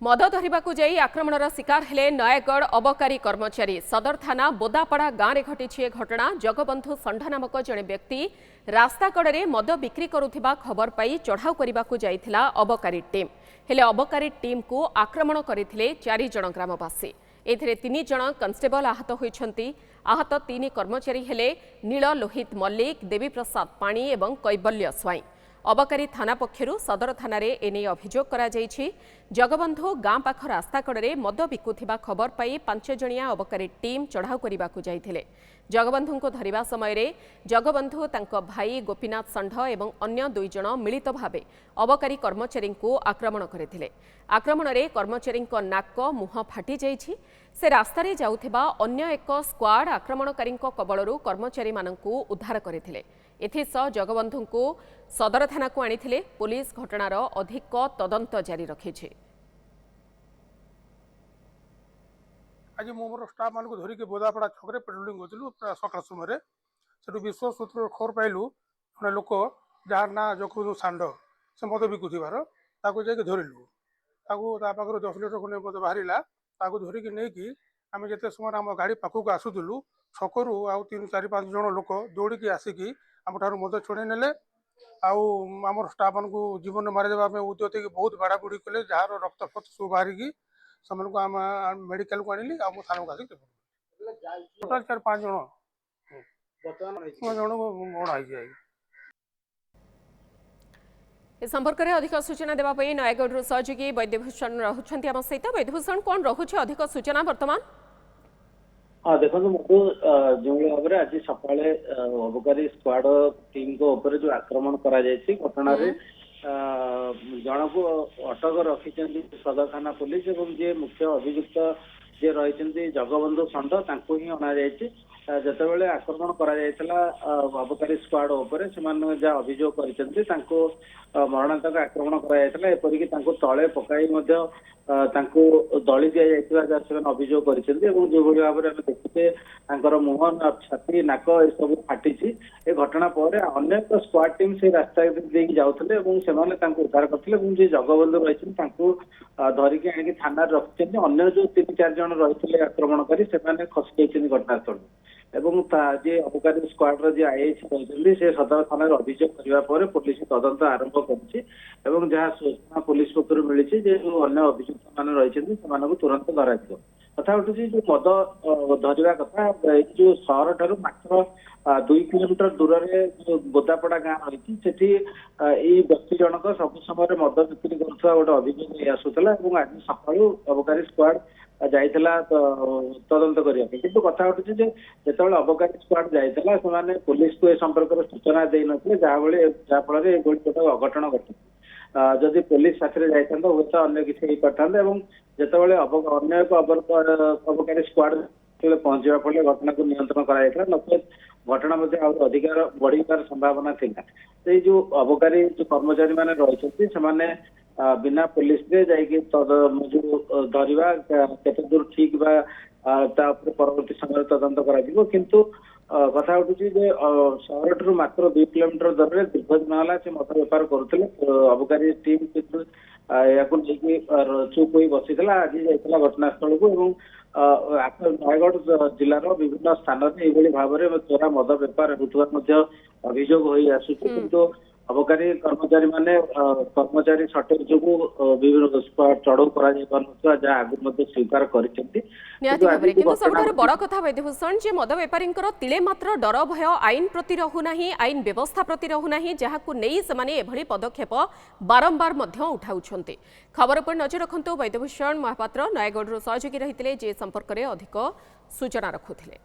मद धरिबाकु जाई आक्रमणर शिकार हेले नयगढ़ अबकारी कर्मचारी। सदर थाना बोदापड़ा गाँव में घटी घटना। जगबंधु षंढ नामक जड़े व्यक्ति रास्ता कड़े मद बिक्री करुथिबा खबर पाई चढ़ाऊ करने जाइथिला अबकारी टीम। हेले अबकारी टीम को आक्रमण करथिले 4 जण ग्रामवासी। एथिरे 3 जण कन्स्टेबल आहत होइछन्ति। आहत 3 कर्मचारी हेले नील लोहित मल्लिक, देवी प्रसाद पाणी एवं कैबल्य स्वाई। अबकारी थाना पक्षरु सदर थाना रे एने अभियोग करा जाइछि। जगबंधु गाँ पाख रास्ता कड़े मद बिकुथिबा खबर पाई 5 जणिया अबकारी टीम चढ़ाऊ करने जाइथिले। जगबंधु को धरिबा समय रे जगबंधु तांको भाई गोपीनाथ षंढ एवं अन्य 2 जण मिलित भावे अबकारी कर्मचारी को आक्रमण करथिले। आक्रमण रे कर्मचारी नाक मुह फाटी जाइछि। से रास्ता रे जाउथिबा अन्य एक स्क्वाड आक्रमणकारी कबलरू कर्मचारी मानकु उद्धार करथिले। एथिसह जगबंधु को सदर थाना को आनिथिले। पुलिस घटनार अधिक तदंत जारी रखिछि। आज मोर स्टाफ मान धरिक बोदापड़ा छक पेट्रोलिंग करूँ सकाल समय से विश्वास सूत्र खबर पाइलु जड़े लोक जार ना जगबंधु षंढ से मद बिकुथार जाकि धरलु। पाखर 10 लिटर खंडे मद बाहर धरिक नहीं आम जिते समय आम गाड़ी पाखक आसुलु छकरू आउ 3-4-5 जन लोक दौड़िकी आसिकी आम ठार मद छड़े नेले। आम स्टाफ मान जीवन मारिदेवा उद्यत बहुत बाड़ाबुड़ी कले। जार रक्त फक्त सब बाहरिकी से आम मेडिकल को आनिली थाना को आसिक टोटाल 4-5 जन बड़ा। ए संपर्क में अधिक सूचना देवाई नयगढ़ सहयोगी वैद्यभूषण रहुछन्ति आम सहित। वैद्यभूषण कौन रहुछि अधिक सूचना वर्तमान? हाँ देखो जो भाव में आज सका अबकारी स्क्वाड टीम को ऊपर जो आक्रमण करा घटना जन को अटक रखी सदर थाना पुलिस और जी मुख्य अभियुक्त जी रही जगबंधु षंढ ही अणा जिते आक्रमण करा अबकारी स्क्वाड उपर से जहाँ अभियोग कर मरणांतक आक्रमण करा एपरिक तले पकाई दली दि जाए अभियोग कर जो भाव में देखुचे मुह छाती नाक सब फाटी। ए घटना पर अनेक स्क्वाड टीम से रास्ता देकी जाते उद्धार करते जगबंधु रही धरिकी आनिक थाना रखी। अन्य जो 3-4 जन रही आक्रमण कर खसी जाइए घटनास्थल एवं जी अबकारी स्क्वाड जी आईएसी रही से सदर थाना अभियोग करने पुलिस तदंत आरंभ कर जहाँ सूचना पुलिस पक्ष मिली जो अन्य अभियुक्त मान रही तुरंत धर कथा उठू जो मद धरवा कथा जो सहर ठार मात्र 2 किलोमीटर दूर से जो बोदापड़ा गाँव रही व्यक्ति जनक सब समय मद बिक्री करुवा गोटे अभियोग आसूला। आज सका अबकारी स्क्वाड जाइला तदंत करने किंतु कथा उठुची जो अबकारी स्क्वाड जाइला से पुलिस को ए संपर्क सूचना दे नथिले जहाँफल गोटे अघटन घटी। जदि पुलिस साथी जाता हूँ तो अन्य किसी हो पाता जिते अन्य एक अबकारी स्क्वाड पहुंचा फल घटना को नियंत्रण करा नचेत घटना अधिकार बढ़िकार संभावना थी। जो अबकारी जो कर्मचारी मैंने रही बिना पुलिस रे जाइए जो धरवा केते दूर ठीक परवर्ती समय तदंत करा किंतु कथा उठुची सहर ठार मात्र 2 किलोमीटर दूर में दीर्घ दिन है से मद बेपार करुले। अबकारी टीम या चुप हो बसी आज जाइला घटनास्थल को नयगढ़ जिलार विभिन्न स्थान में भाव में चोरा मद बेपार होता अभियोग हो आसुची किंतु अबकारी कर्मचारी माने कर्मचारी सटेज जो विभिन्न चढ़ऊ जहाँ आगे स्वीकार कर बड़ कथा वैद्यभूषण जे मद बेपारी तिले मात्र डर भय आईन प्रति रहुना आईन व्यवस्था प्रति रहुना जहाँ से पदक्षेप बारंबार उठाउछन्ते। खबर पर नजर रखु। वैद्यभूषण महापात्र नयगढ़ सहयोगी रही जे संपर्क में अधिक सूचना रखुले।